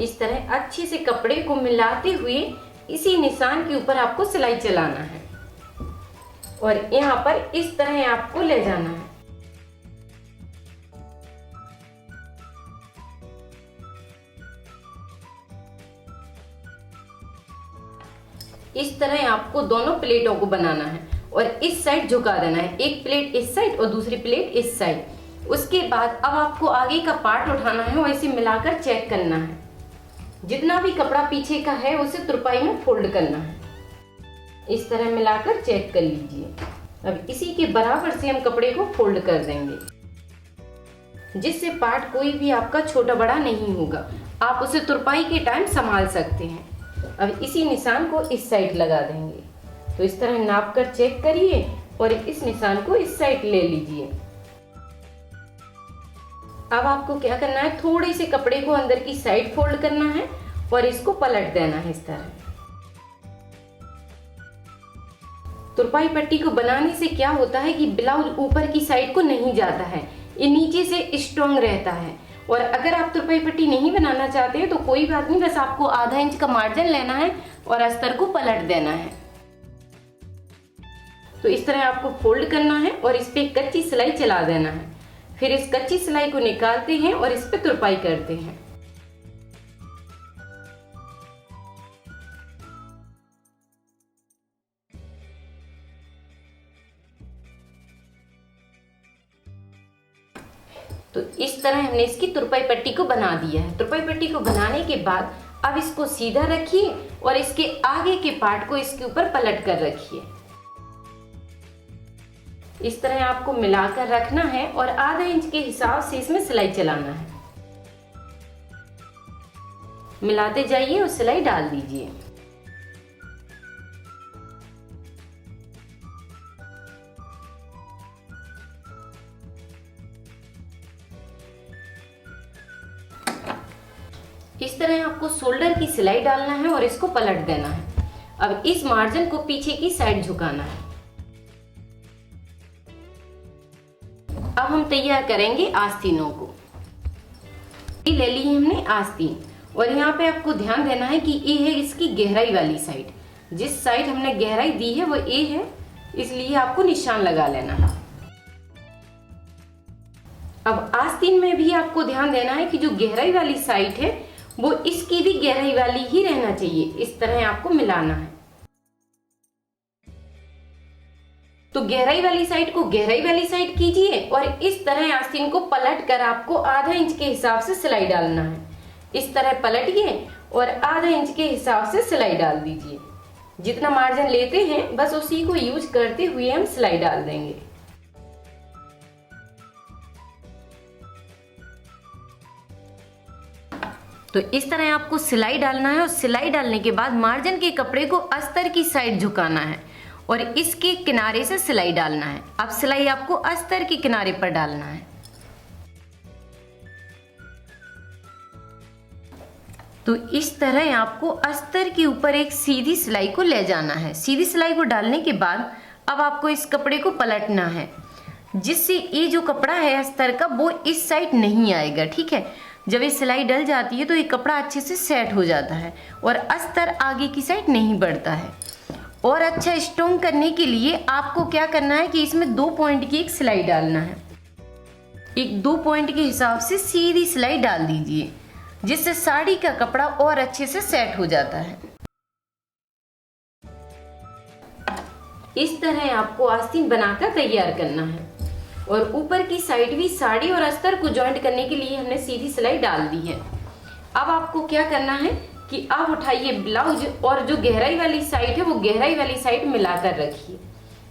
इस तरह अच्छे से कपड़े को मिलाते हुए इसी निशान के ऊपर आपको सिलाई चलाना है और यहाँ पर इस तरह आपको ले जाना है। इस तरह आपको दोनों प्लेटों को बनाना है और इस साइड झुका देना है, एक प्लेट इस साइड और दूसरी प्लेट इस साइड। उसके बाद अब आपको आगे का पार्ट उठाना है और इसे मिलाकर चेक करना है। जितना भी कपड़ा पीछे का है उसे तुरपाई में फोल्ड करना है। इस तरह मिलाकर चेक कर लीजिए। अब इसी के बराबर से हम कपड़े को फोल्ड कर देंगे, जिससे पार्ट कोई भी आपका छोटा बड़ा नहीं होगा। आप उसे तुरपाई के टाइम संभाल सकते हैं। अब इसी निशान को इस साइड लगा देंगे। तो इस तरह नाप कर चेक करिए और इस निशान को इस साइड ले लीजिए। अब आपको क्या करना है, थोड़े से कपड़े को अंदर की साइड फोल्ड करना है और इसको पलट देना है इस तरह। तुरपाई पट्टी को बनाने से क्या होता है कि ब्लाउज ऊपर की साइड को नहीं जाता है, ये नीचे से स्ट्रॉन्ग रहता है। और अगर आप तुरपाई पट्टी नहीं बनाना चाहते हैं तो कोई बात नहीं, बस आपको आधा इंच का मार्जिन लेना है और अस्तर को पलट देना है। तो इस तरह आपको फोल्ड करना है और इस पे कच्ची सिलाई चला देना है। फिर इस कच्ची सिलाई को निकालते हैं और इस पे तुरपाई करते हैं। तो इस तरह हमने इसकी तुरपाई पट्टी को बना दिया है। तुरपाई पट्टी को बनाने के बाद अब इसको सीधा रखिए और इसके आगे के पार्ट को इसके ऊपर पलट कर रखिए। इस तरह आपको मिलाकर रखना है और आधा इंच के हिसाब से इसमें सिलाई चलाना है। मिलाते जाइए और सिलाई डाल दीजिए। इस तरह आपको शोल्डर की सिलाई डालना है और इसको पलट देना है। अब इस मार्जिन को पीछे की साइड झुकाना है। अब हम तैयार करेंगे आस्तीनों को। ये ले ली हमने आस्तीन और यहाँ पे आपको ध्यान देना है कि ये है इसकी गहराई वाली साइड। जिस साइड हमने गहराई दी है वो ए है, इसलिए आपको निशान लगा लेना है। अब आस्तीन में भी आपको ध्यान देना है कि जो गहराई वाली साइड है वो इसकी भी गहराई वाली ही रहना चाहिए। इस तरह आपको मिलाना है। तो गहराई वाली साइड को गहराई वाली साइड कीजिए और इस तरह आस्तीन को पलट कर आपको आधा इंच के हिसाब से सिलाई डालना है। इस तरह पलटिए और आधा इंच के हिसाब से सिलाई डाल दीजिए। जितना मार्जिन लेते हैं बस उसी को यूज करते हुए हम सिलाई डाल देंगे। तो इस तरह आपको सिलाई डालना है और सिलाई डालने के बाद मार्जिन के कपड़े को अस्तर की साइड झुकाना है और इसके किनारे से सिलाई डालना है। अब सिलाई आपको अस्तर के किनारे पर डालना है। तो इस तरह आपको अस्तर के ऊपर एक सीधी सिलाई को ले जाना है। सीधी सिलाई को डालने के बाद अब आपको इस कपड़े को पलटना है, जिससे ये जो कपड़ा है अस्तर का वो इस साइड नहीं आएगा। ठीक है, जब ये सिलाई डल जाती है तो ये कपड़ा अच्छे से सेट हो जाता है और अस्तर आगे की साइड नहीं बढ़ता है। और अच्छा स्ट्रॉन्ग करने के लिए आपको क्या करना है कि इसमें 2 पॉइंट की एक सिलाई डालना है। एक 2 पॉइंट के हिसाब से सीधी सिलाई डाल दीजिए, जिससे साड़ी का कपड़ा और अच्छे से सेट हो जाता है। इस तरह आपको आस्तीन बनाकर तैयार करना है। और ऊपर की साइड भी साड़ी और अस्तर को जॉइंट करने के लिए हमने सीधी सिलाई डाल दी है। अब आपको क्या करना है कि आप उठाइए ब्लाउज और जो गहराई वाली साइड है वो गहराई वाली साइड मिलाकर रखिए।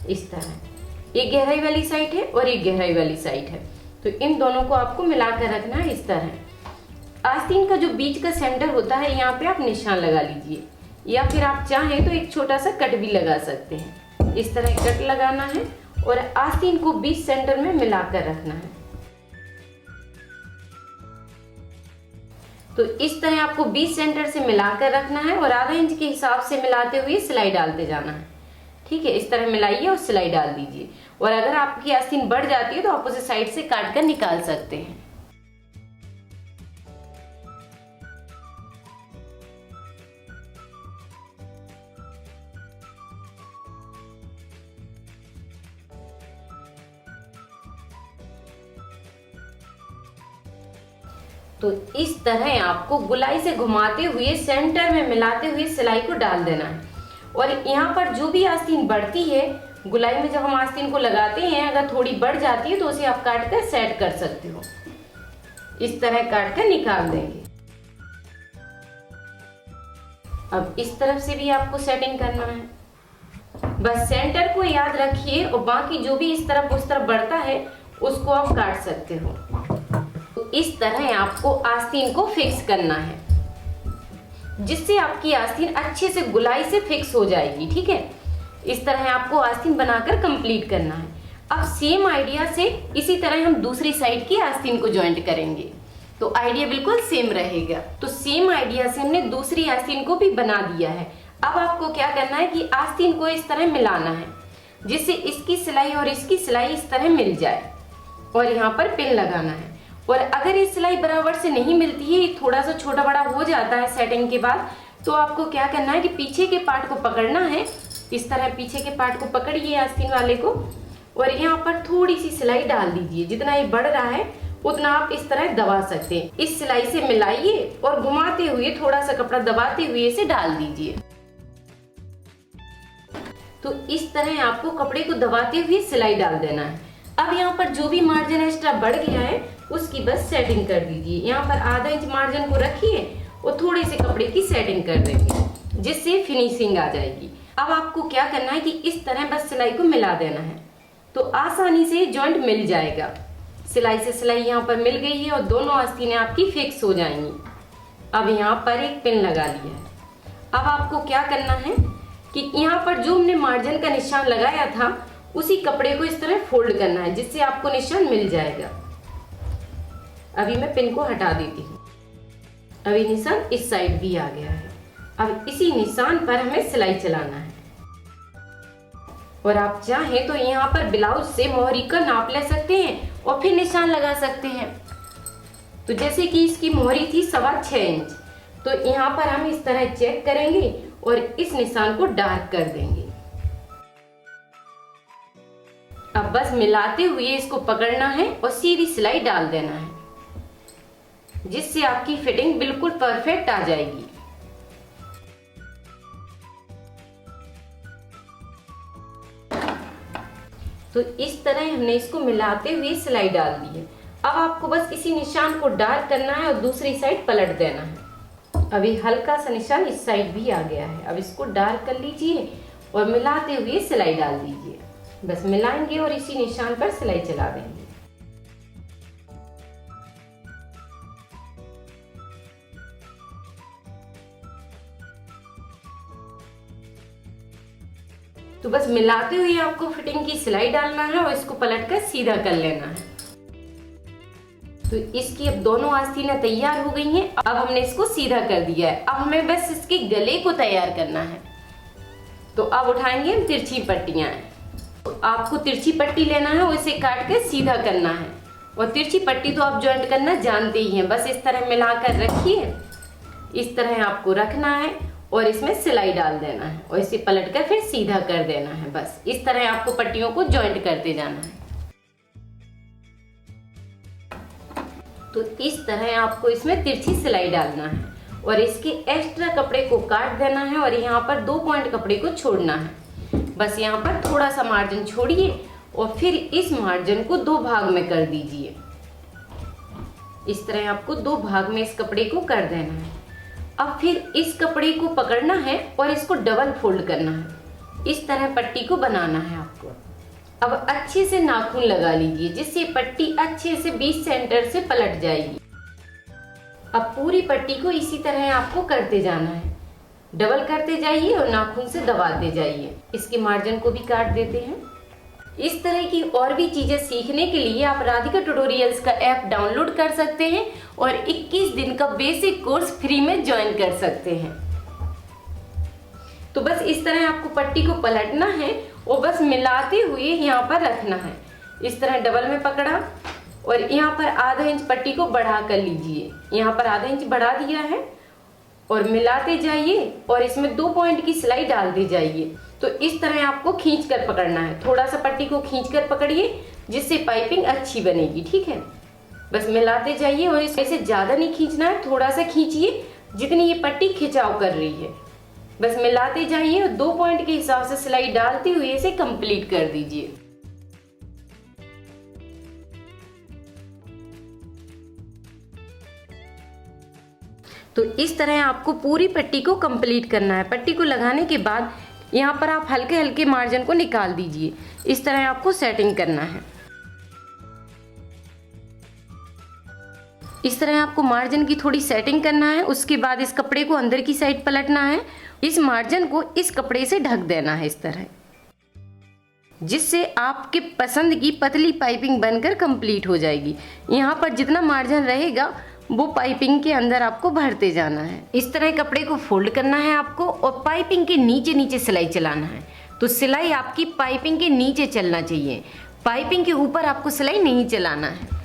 इस तरह एक गहराई वाली साइड है और एक गहराई वाली साइड है, तो इन दोनों को आपको मिलाकर रखना है। इस तरह आस्तीन का जो बीच का सेंटर होता है यहाँ पे आप निशान लगा लीजिए, या फिर आप चाहें तो एक छोटा सा कट भी लगा सकते हैं। इस तरह कट लगाना है और आस्तीन को बीच सेंटर में मिलाकर रखना है। तो इस तरह आपको 20 सेंटर से मिलाकर रखना है और आधा इंच के हिसाब से मिलाते हुए सिलाई डालते जाना है। ठीक है, इस तरह मिलाइए और सिलाई डाल दीजिए। और अगर आपकी आस्तीन बढ़ जाती है तो आप उसे साइड से काट कर निकाल सकते हैं। तो इस तरह आपको गुलाई से घुमाते हुए सेंटर में मिलाते हुए सिलाई को डाल देना है। और यहाँ पर जो भी आस्तीन बढ़ती है, गुलाई में जब हम आस्तीन को लगाते हैं, अगर थोड़ी बढ़ जाती है तो उसे आप काट कर सेट कर सकते हो। इस तरह काट कर निकाल देंगे। अब इस तरफ से भी आपको सेटिंग करना है। बस सेंटर को याद रखिए और बाकी जो भी इस तरफ उस तरफ बढ़ता है उसको आप काट सकते हो। तो इस तरह आपको आस्तीन को फिक्स करना है, जिससे आपकी आस्तीन अच्छे से गुलाई से फिक्स हो जाएगी। ठीक है, इस तरह आपको आस्तीन बनाकर कंप्लीट करना है। अब सेम आइडिया से इसी तरह हम दूसरी साइड की आस्तीन को ज्वाइंट करेंगे, तो आइडिया बिल्कुल सेम रहेगा। तो सेम आइडिया से हमने दूसरी आस्तीन को भी बना दिया है। अब आपको क्या करना है कि आस्तीन को इस तरह मिलाना है, जिससे इसकी सिलाई और इसकी सिलाई इस तरह मिल जाए, और यहाँ पर पिन लगाना है। और अगर ये सिलाई बराबर से नहीं मिलती है, थोड़ा सा छोटा बड़ा हो जाता है सेटिंग के बाद, तो आपको क्या करना है कि पीछे के पार्ट को पकड़ना है। इस तरह पीछे के पार्ट को पकड़िए आस्तीन वाले को, और यहाँ पर थोड़ी सी सिलाई डाल दीजिए। जितना ये बढ़ रहा है उतना आप इस तरह दबा सकते हैं। इस सिलाई से मिलाइए और घुमाते हुए थोड़ा सा कपड़ा दबाते हुए इसे डाल दीजिए। तो इस तरह आपको कपड़े को दबाते हुए सिलाई डाल देना है। अब यहाँ पर जो भी मार्जिन एक्स्ट्रा बढ़ गया है उसकी बस सेटिंग कर दीजिए। यहाँ पर आधा इंच मार्जिन को रखिए और थोड़े से कपड़े की सेटिंग कर देंगे, जिससे फिनिशिंग आ जाएगी। अब आपको क्या करना है कि इस तरह बस सिलाई को मिला देना है, तो आसानी से जॉइंट मिल जाएगा। सिलाई से सिलाई यहाँ पर मिल गई है और दोनों आस्तीनें आपकी फिक्स हो जाएंगी। अब यहाँ पर एक पिन लगा लिया है। अब आपको क्या करना है कि यहाँ पर जो हमने मार्जिन का निशान लगाया था उसी कपड़े को इस तरह फोल्ड करना है, जिससे आपको निशान मिल जाएगा। अभी मैं पिन को हटा देती हूँ। अभी निशान इस साइड भी आ गया है। अब इसी निशान पर हमें सिलाई चलाना है। और आप चाहें तो यहाँ पर ब्लाउज से मोहरी का नाप ले सकते हैं और फिर निशान लगा सकते हैं। तो जैसे कि इसकी मोहरी थी 6.25 इंच, तो यहाँ पर हम इस तरह चेक करेंगे और इस निशान को डार्क कर देंगे। अब बस मिलाते हुए इसको पकड़ना है और सीधी सिलाई डाल देना है, जिससे आपकी फिटिंग बिल्कुल परफेक्ट आ जाएगी। तो इस तरह हमने इसको मिलाते हुए सिलाई डाल दी है। अब आपको बस इसी निशान को डार्क करना है और दूसरी साइड पलट देना है। अभी हल्का सा निशान इस साइड भी आ गया है। अब इसको डार्क कर लीजिए और मिलाते हुए सिलाई डाल दीजिए। बस मिलाएंगे और इसी निशान पर सिलाई चला देंगे। तो बस मिलाते हुए आपको फिटिंग की सिलाई डालना है और इसको पलटकर सीधा कर लेना है। तो इसकी अब दोनों आस्तीनें तैयार हो गई हैं। अब हमने इसको सीधा कर दिया है। अब हमें बस इसके गले को तैयार करना है। तो अब उठाएंगे हम तिरछी पट्टियां। तो आपको तिरछी पट्टी लेना है और इसे काट के सीधा करना है। और तिरछी पट्टी तो आप जॉइंट करना जानते ही हैं। बस इस तरह मिलाकर रखिए, इस तरह आपको रखना है और इसमें सिलाई डाल देना है और इसे पलटकर फिर सीधा कर देना है। बस इस तरह आपको पट्टियों को जॉइंट करते जाना है। तो इस तरह आपको इसमें तिरछी सिलाई डालना है और इसके एक्स्ट्रा कपड़े को काट देना है और यहाँ पर 2 पॉइंट कपड़े को छोड़ना है। बस यहाँ पर थोड़ा सा मार्जिन छोड़िए और फिर इस मार्जिन को 2 भाग में कर दीजिए। इस तरह आपको 2 भाग में इस कपड़े को कर देना है। अब फिर इस कपड़े को पकड़ना है और इसको डबल फोल्ड करना है। इस तरह पट्टी को बनाना है आपको। अब अच्छे से नाखून लगा लीजिए, जिससे पट्टी अच्छे से 20 सेंटर से पलट जाएगी। अब पूरी पट्टी को इसी तरह आपको करते जाना है। डबल करते जाइए और नाखून से दबाते जाइए। इसके मार्जिन को भी काट देते हैं। इस तरह की और भी चीजें सीखने के लिए आप राधिका ट्यूटोरियल्स का ऐप डाउनलोड कर सकते हैं और 21 दिन का बेसिक कोर्स फ्री में ज्वाइन कर सकते हैं। तो बस इस तरह आपको पट्टी को पलटना है और बस मिलाते हुए यहाँ पर रखना है। इस तरह डबल में पकड़ा और यहाँ पर आधा इंच पट्टी को बढ़ा कर लीजिए। यहाँ पर आधा इंच बढ़ा दिया है और मिलाते जाइए और इसमें 2 पॉइंट की सिलाई डालते जाइए। तो इस तरह आपको खींच कर पकड़ना है। थोड़ा सा पट्टी को खींच कर पकड़िए जिससे पाइपिंग अच्छी बनेगी। ठीक है, बस मिलाते जाइए और इसे ज़्यादा नहीं खींचना है, थोड़ा सा खींचिए जितनी ये पट्टी खिंचाव कर रही है। बस मिलाते जाइए और 2 पॉइंट के हिसाब से सिलाई डालते हुए इसे कंप्लीट कर दीजिए। तो इस तरह आपको पूरी पट्टी को कंप्लीट करना है। पट्टी को लगाने के बाद यहाँ पर आप हल्के हल्के मार्जिन को निकाल दीजिए। इस तरह आपको सेटिंग करना है। इस तरह आपको मार्जिन की थोड़ी सेटिंग करना है। उसके बाद इस कपड़े को अंदर की साइड पलटना है। इस मार्जिन को इस कपड़े से ढक देना है इस तरह, जिससे आपके पसंद की पतली पाइपिंग बनकर कंप्लीट हो जाएगी। यहाँ पर जितना मार्जिन रहेगा वो पाइपिंग के अंदर आपको भरते जाना है। इस तरह कपड़े को फोल्ड करना है आपको और पाइपिंग के नीचे नीचे सिलाई चलाना है। तो सिलाई आपकी पाइपिंग के नीचे चलना चाहिए, पाइपिंग के ऊपर आपको सिलाई नहीं चलाना है।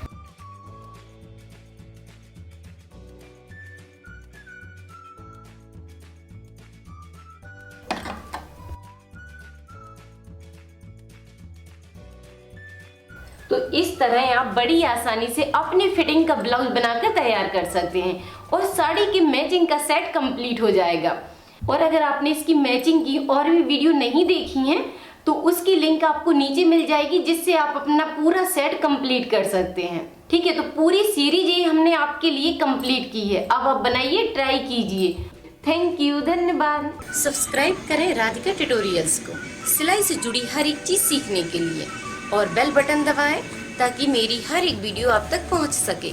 तो इस तरह आप बड़ी आसानी से अपनी फिटिंग का ब्लाउज बनाकर तैयार कर सकते हैं और साड़ी की मैचिंग का सेट कंप्लीट हो जाएगा। और अगर आपने इसकी मैचिंग की और भी वीडियो नहीं देखी हैं तो उसकी लिंक आपको नीचे मिल जाएगी, जिससे आप अपना पूरा सेट कंप्लीट कर सकते हैं। ठीक है, तो पूरी सीरीज ये हमने आपके लिए कंप्लीट की है। अब आप बनाइए, ट्राई कीजिए। थैंक यू, धन्यवाद। सब्सक्राइब करें राधिका ट्यूटोरियल्स को सिलाई से जुड़ी हर एक चीज सीखने के लिए और बेल बटन दबाएं ताकि मेरी हर एक वीडियो आप तक पहुंच सके।